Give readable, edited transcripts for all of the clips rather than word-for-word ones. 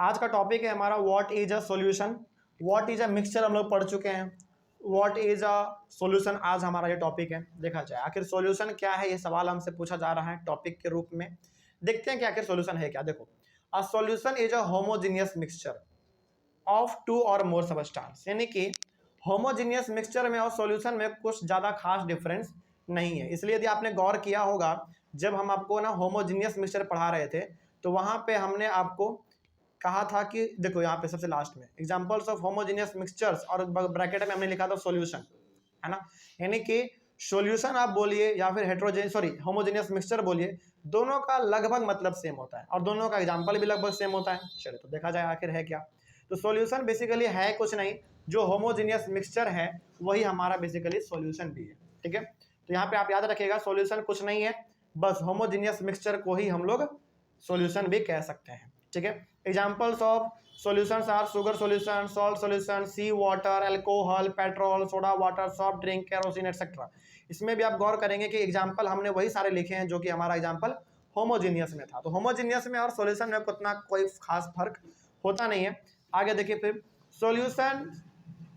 आज का टॉपिक है हमारा what is a solution, what is a mixture हम लोग पढ़ चुके हैं। व्हाट इज अ सॉल्यूशन आज हमारा ये टॉपिक है। देखा जाए आखिर सॉल्यूशन क्या है, ये सवाल हमसे पूछा जा रहा है टॉपिक के रूप में। देखते हैं कि आखिर सॉल्यूशन है क्या। देखो, a solution is a homogeneous mixture of two और मोर सबस्टेंस, यानी कि होमोजेनियस मिक्सचर में और सॉल्यूशन में कुछ ज़्यादा खास डिफरेंस नहीं है। इसलिए यदि आपने गौर किया होगा, जब हम आपको ना होमोजेनियस मिक्सचर पढ़ा रहे थे तो वहाँ पे हमने आपको कहा था कि देखो यहाँ पे सबसे लास्ट में एग्जांपल्स ऑफ होमोजेनियस मिक्सचर्स और ब्रैकेट में हमने लिखा था सॉल्यूशन, है ना। यानी कि सॉल्यूशन आप बोलिए या फिर होमोजेनियस मिक्सचर बोलिए, दोनों का लगभग मतलब सेम होता है और दोनों का एग्जांपल भी लगभग सेम होता है। चलिए तो देखा जाए आखिर है क्या। तो सॉल्यूशन बेसिकली है कुछ नहीं, जो होमोजेनियस मिक्सचर है वही हमारा बेसिकली सॉल्यूशन भी है। ठीक है, तो यहाँ पे आप याद रखिएगा सॉल्यूशन कुछ नहीं है, बस होमोजेनियस मिक्सचर को ही हम लोग सॉल्यूशन भी कह सकते हैं। ठीक है, examples of solutions are sugar solution, salt solution, sea water, alcohol, petrol, soda water, soft drink, kerosene etcetera. इसमें भी आप गौर करेंगे कि एग्जांपल हमने वही सारे लिखे हैं जो कि हमारा एग्जांपल होमोजेनियस में था। तो होमोजेनियस में और सॉल्यूशन में उतना कोई खास फर्क होता नहीं है। आगे देखिए फिर, सॉल्यूशन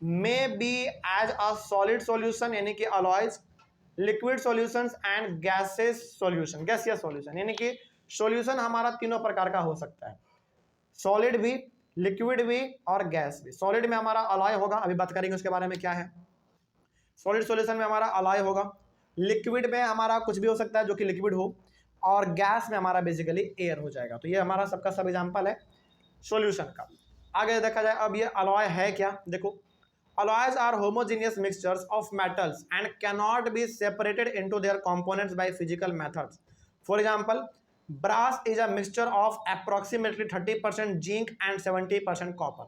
में B as a solid solution यानी कि alloys, liquid solutions and gases solution, gaseous solution, यानी कि सॉल्यूशन हमारा तीनों प्रकार का हो सकता है, सॉलिड भी, लिक्विड भी और गैस भी। सॉलिड में हमारा अलॉय होगा, अभी बात करेंगे उसके बारे में क्या है। सॉलिड सॉल्यूशन में हमारा अलॉय होगा, लिक्विड में हमारा कुछ भी हो सकता है जो कि लिक्विड हो, और गैस में हमारा बेसिकली एयर हो जाएगा। तो ये हमारा सबका सब एग्जांपल है सॉल्यूशन का। आगे देखा जाए अब ये अलॉय है क्या। देखो, alloys are homogeneous mixtures of metals and cannot be separated into their components by physical methods. For example, brass is a mixture of approximately 30% zinc and 70% copper.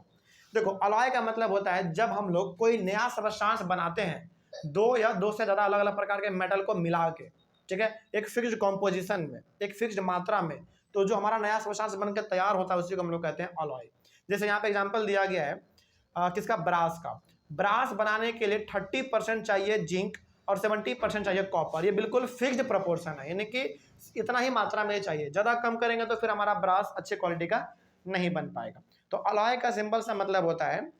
देखो, अलॉय का मतलब होता है जब हम लोग कोई नया सबस्टांस बनाते हैं दो या दो से ज़्यादा अलग अलग प्रकार के मेटल को मिला के, ठीक है, एक फिक्स्ड कॉम्पोजिशन में, एक फिक्स्ड मात्रा में, तो जो हमारा नया सबस्टांस बनकर तैयार होता है उसी को हम लोग कहते हैं अलॉय। जैसे यहाँ पे एग्जांपल दिया गया है किसका, ब्रास का। ब्रास बनाने के लिए 30% चाहिए जिंक और 70% चाहिए कॉपर। ये बिल्कुल फिक्स्ड प्रोपोर्शन है, यानी कि इतना ही मात्रा में चाहिए, ज़्यादा कम करेंगे तो फिर हमारा ब्रास अच्छे क्वालिटी का नहीं बन पाएगा। तो अलॉय का सिंपल सा मतलब होता है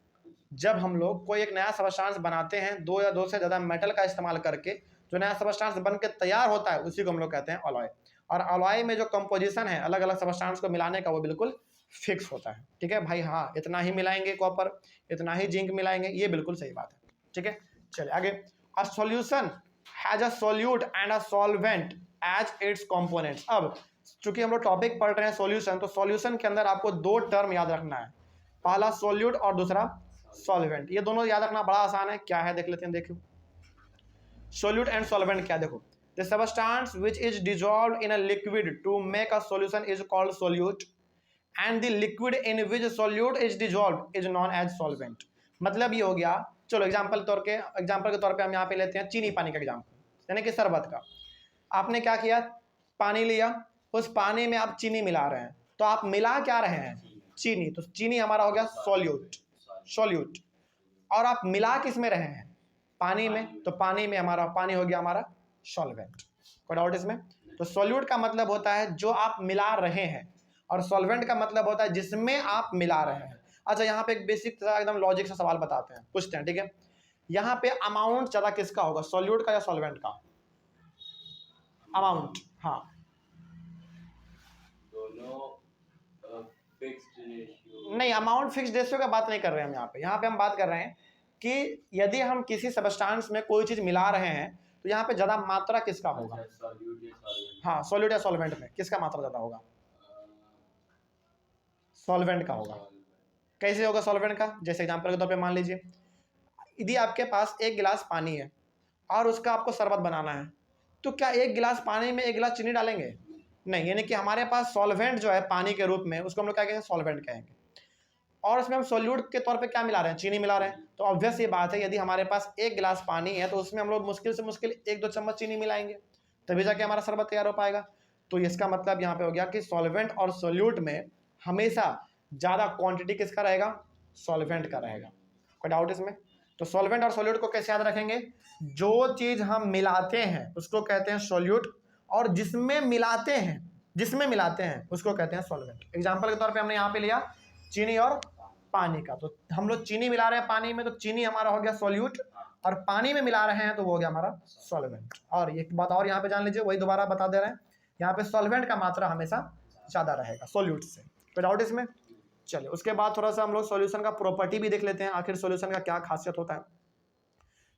जब हम लोग कोई एक नया सबस्टांस बनाते हैं दो या दो से ज़्यादा मेटल का इस्तेमाल करके, जो नया सबस्टांस बन के तैयार होता है उसी को हम लोग कहते हैं अलॉय। और अलॉय में जो कंपोजिशन है अलग अलग सबस्टांस को मिलाने का वो बिल्कुल फिक्स होता है। ठीक है भाई, हाँ इतना ही मिलाएंगे कॉपर, इतना ही जिंक मिलाएंगे, ये बिल्कुल सही बात है। ठीक है, चलिए आगे। A solution has a solute and a solvent as its components. अब चूंकि हम लोग टॉपिक पढ़ रहे हैं सॉल्यूशन, तो सॉल्यूशन के अंदर आपको दो टर्म याद रखना है, पहला सॉल्यूट और दूसरा सॉल्वेंट। ये दोनों याद रखना बड़ा आसान है। क्या है देख लेते हैं। देखो, सॉल्यूट एंड सॉल्वेंट क्या, देखो, the substance which is dissolved in a liquid to make a solution is called solute and the liquid in which solute is dissolved is known as solvent. मतलब ये हो गया, चलो एग्जांपल के तौर पे हम यहाँ पे लेते हैं चीनी पानी का एग्जांपल, यानी कि शरबत का। आपने क्या किया, पानी लिया, उस पानी में आप चीनी मिला रहे हैं, तो आप मिला क्या रहे हैं, चीनी। तो चीनी हमारा हो गया सॉल्यूट। और आप मिला किस में रहे हैं, पानी में, तो पानी में हमारा पानी हो गया हमारा सॉल्वेंट। कोई डाउट इसमें। तो सॉल्यूट का मतलब होता है जो आप मिला रहे हैं, और सॉल्वेंट का मतलब होता है जिसमें आप मिला रहे हैं। अच्छा, यहाँ पे एक बेसिक एकदम लॉजिक से सवाल बताते हैं, पूछते हैं। ठीक है, यहाँ पे अमाउंट ज़्यादा किसका होगा, सॉल्यूट का या सॉल्वेंट का, अमाउंट। हाँ, दोनों फिक्स्ड रेशियो नहीं, अमाउंट फिक्स्ड रेशियो का बात नहीं कर रहे हैं हम यहाँ पे हम बात कर रहे हैं कि यदि हम किसी सबस्टांस में कोई चीज़ मिला रहे हैं तो यहाँ पे ज़्यादा मात्रा किसका होगा। सॉल्यूट या सॉल्वेंट। हाँ, सॉल्यूट या सॉल्वेंट में किसका मात्रा ज़्यादा होगा, सॉल्वेंट का होगा। कैसे होगा सॉल्वेंट का, जैसे एग्जांपल के तौर पे मान लीजिए यदि आपके पास एक गिलास पानी है और उसका आपको शरबत बनाना है, तो क्या एक गिलास पानी में एक गिलास चीनी डालेंगे, नहीं। यानी कि हमारे पास सॉल्वेंट जो है पानी के रूप में, उसको हम लोग क्या कहेंगे, सॉल्वेंट कहेंगे। और उसमें हम सॉल्यूट के तौर पे क्या मिला रहे हैं, चीनी मिला रहे हैं। तो ऑब्वियस ये बात है, यदि हमारे पास एक गिलास पानी है तो उसमें हम लोग मुश्किल से मुश्किल 1-2 चम्मच चीनी मिलाएंगे, तभी जाके हमारा शरबत तैयार हो पाएगा। तो इसका मतलब यहाँ पे हो गया कि सॉल्वेंट और सॉल्यूट में हमेशा ज़्यादा क्वांटिटी किसका रहेगा, सॉल्वेंट का रहेगा। कोई डाउट इसमें। तो सॉल्वेंट और सॉल्यूट को कैसे याद रखेंगे, जो चीज़ हम मिलाते हैं उसको कहते हैं सॉल्यूट, और जिसमें मिलाते हैं उसको कहते हैं सॉल्वेंट। एग्जाम्पल के तौर पर हमने यहाँ पे लिया चीनी और पानी का। तो हम लोग चीनी मिला रहे हैं पानी में, तो चीनी हमारा हो गया सॉल्यूट, और पानी में मिला रहे हैं तो वो हो गया हमारा सॉल्वेंट। और एक बात और यहाँ पे जान लीजिए, वही दोबारा बता दे रहे हैं, यहाँ पे सॉल्वेंट का मात्रा हमेशा ज़्यादा रहेगा सॉल्यूट से। कोई डाउट इसमें? चलिए उसके बाद थोड़ा सा हम लोग सॉल्यूशन का प्रॉपर्टी भी देख लेते हैं, आखिर सॉल्यूशन का क्या खासियत होता है।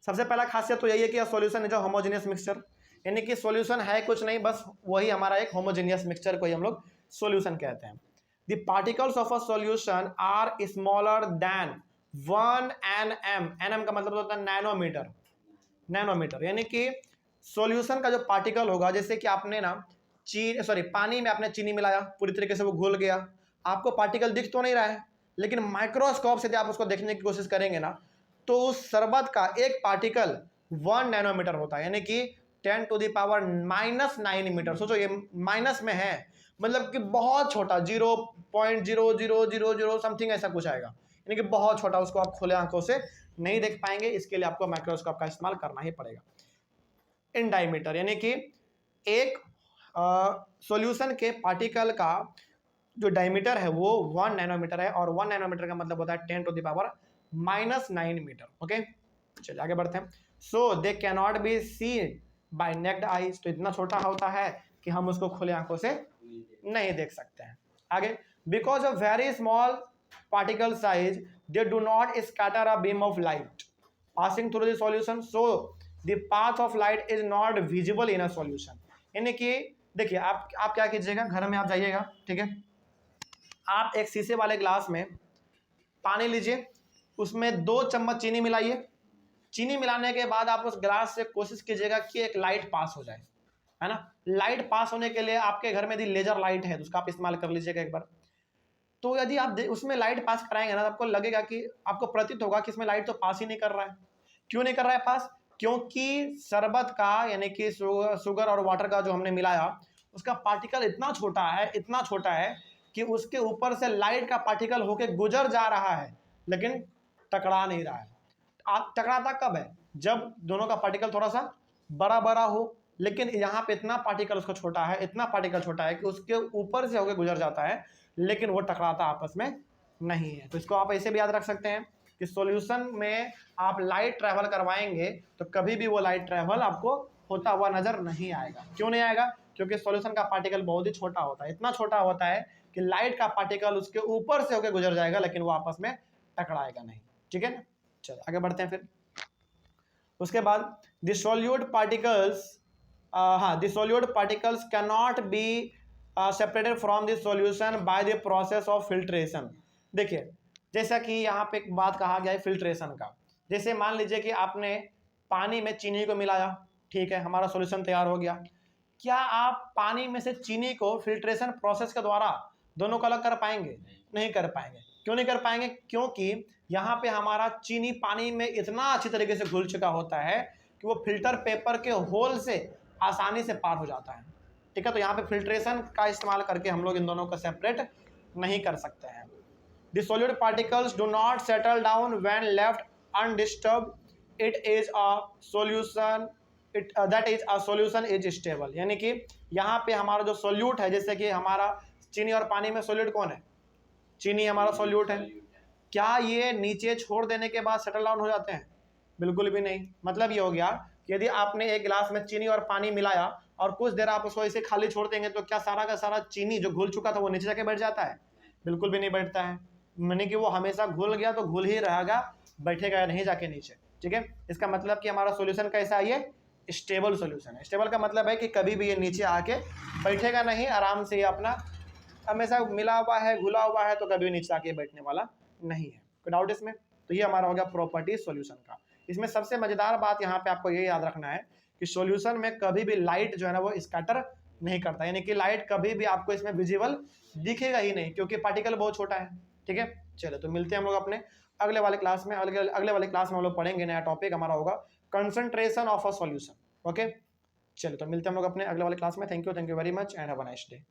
सबसे पहला खासियत तो यही है कि solution is a homogeneous mixture, यानी कि सॉल्यूशन है कुछ नहीं, बस वही हमारा एक होमोजेनियस मिक्सचर को ही हम लोग सॉल्यूशन कहते हैं। The particles of a solution are smaller than 1 nm। nm का मतलब होता है नैनोमीटर, नैनोमीटर यानी कि सॉल्यूशन का जो पार्टिकल होगा, जैसे कि आपने ना पानी में आपने चीनी मिलाया, पूरी तरीके से वो घुल गया, आपको पार्टिकल दिख तो नहीं रहा है, लेकिन माइक्रोस्कोप से जब आप उसको देखने की कोशिश करेंगे ना, तो उस शरबत का एक पार्टिकल 1 नैनोमीटर होता है, यानी कि 10⁻⁹ मीटर। सोचो ये माइनस में है, मतलब कि बहुत छोटा, 0.0000 समथिंग ऐसा कुछ आएगा, यानी कि बहुत छोटा, उसको आप खुले आंखों से नहीं देख पाएंगे, इसके लिए आपको माइक्रोस्कोप का इस्तेमाल करना ही पड़ेगा। इन डायमीटर यानी कि एक सॉल्यूशन के पार्टिकल का जो डायमीटर है वो 1 नैनोमीटर है, और 1 नैनोमीटर का मतलब होता है 10⁻⁹ मीटर। ओके, चलिए आगे बढ़ते हैं। So they cannot be seen by naked eyes, तो इतना छोटा होता है कि हम उसको खुले आंखों से नहीं देख सकते हैं। आगे, because of very small particle size they do not scatter a beam of light passing through the solution, so the path of light is not visible in a solution. यानी कि देखिए आप क्या कीजिएगा, घर में आप जाइएगा, ठीक है, आप एक शीशे वाले ग्लास में पानी लीजिए, उसमें 2 चम्मच चीनी मिलाइए, चीनी मिलाने के बाद आप उस ग्लास से कोशिश कीजिएगा कि एक लाइट पास हो जाए, है ना। लाइट पास होने के लिए आपके घर में यदि लेजर लाइट है तो उसका आप इस्तेमाल कर लीजिएगा एक बार। तो यदि आप उसमें लाइट पास कराएंगे ना, तो आपको लगेगा कि आपको प्रतीत होगा कि इसमें लाइट तो पास ही नहीं कर रहा है। क्यों नहीं कर रहा है पास? क्योंकि शरबत का यानी कि शुगर और वाटर का जो हमने मिलाया, उसका पार्टिकल इतना छोटा है, इतना छोटा है कि उसके ऊपर से लाइट का पार्टिकल होके गुजर जा रहा है, लेकिन टकरा नहीं रहा है। टकराता कब है? जब दोनों का पार्टिकल थोड़ा सा बड़ा बड़ा हो, लेकिन यहाँ पे इतना पार्टिकल उसका छोटा है, इतना पार्टिकल छोटा है कि उसके ऊपर से होकर गुजर जाता है, लेकिन वो टकराता आपस में नहीं है। तो इसको आप ऐसे भी याद रख सकते हैं कि सॉल्यूशन में आप लाइट ट्रैवल करवाएंगे तो कभी भी वो लाइट ट्रैवल आपको होता हुआ नजर नहीं आएगा। क्यों नहीं आएगा? क्योंकि सॉल्यूशन का पार्टिकल बहुत ही छोटा होता है, इतना छोटा होता है कि लाइट का पार्टिकल उसके ऊपर से होकर गुजर जाएगा, लेकिन वो आपस में टकराएगा नहीं। ठीक है ना, चलो आगे बढ़ते हैं। फिर उसके बाद the solute particles cannot be separated from the solution by the process of filtration. देखिए, जैसा कि यहाँ पे एक बात कहा गया है फिल्ट्रेशन का, जैसे मान लीजिए कि आपने पानी में चीनी को मिलाया, ठीक है, हमारा सॉल्यूशन तैयार हो गया। क्या आप पानी में से चीनी को फिल्ट्रेशन प्रोसेस के द्वारा दोनों को अलग कर पाएंगे? नहीं कर पाएंगे। क्यों नहीं कर पाएंगे? क्योंकि यहाँ पे हमारा चीनी पानी में इतना अच्छी तरीके से घुल चुका होता है कि वो फिल्टर पेपर के होल से आसानी से पार हो जाता है। ठीक है, तो यहाँ पे फिल्ट्रेशन का इस्तेमाल करके हम लोग इन दोनों को सेपरेट नहीं कर सकते हैं। The solid particles do not settle down when left undisturbed. It is a solution. That is a solution is stable. यानी कि यहाँ पे हमारा जो सोल्यूट है, जैसे कि हमारा चीनी और पानी में सोल्यूट कौन है? चीनी हमारा सोल्यूट है। क्या ये नीचे छोड़ देने के बाद सेटल डाउन हो जाते हैं? बिल्कुल भी नहीं। मतलब ये हो गया कि यदि आपने एक गिलास में चीनी और पानी मिलाया और कुछ देर आप उसको ऐसे खाली छोड़ देंगे, तो क्या सारा का सारा चीनी जो घुल चुका था वो नीचे जाके बैठ जाता है? बिल्कुल भी नहीं बैठता है। यानी कि वो हमेशा घुल गया तो घुल ही रहेगा, बैठेगा नहीं जाके नीचे। ठीक है, इसका मतलब कि हमारा सॉल्यूशन कैसा है? ये स्टेबल सॉल्यूशन है। स्टेबल का मतलब है कि कभी भी ये नीचे आके बैठेगा नहीं, आराम से ये अपना हमेशा मिला हुआ है, घुला हुआ है, तो कभी नीचे आके बैठने वाला नहीं है। कोई डाउट इसमें? तो ये हमारा हो गया प्रॉपर्टी सॉल्यूशन का। इसमें सबसे मजेदार बात यहाँ पे आपको ये याद रखना है कि सॉल्यूशन में कभी भी लाइट जो है ना वो स्कैटर नहीं करता, यानी कि लाइट कभी भी आपको इसमें विजिबल दिखेगा ही नहीं, क्योंकि पार्टिकल बहुत छोटा है। ठीक है, चलो तो मिलते हैं हम लोग अपने अगले वाले क्लास में। अगले वाले क्लास में हम लोग पढ़ेंगे, नया टॉपिक हमारा होगा concentration of a solution. Okay, चलो तो मिलते हैं हम लोग अपने अगले वाले क्लास में। Thank you very much and have a nice day.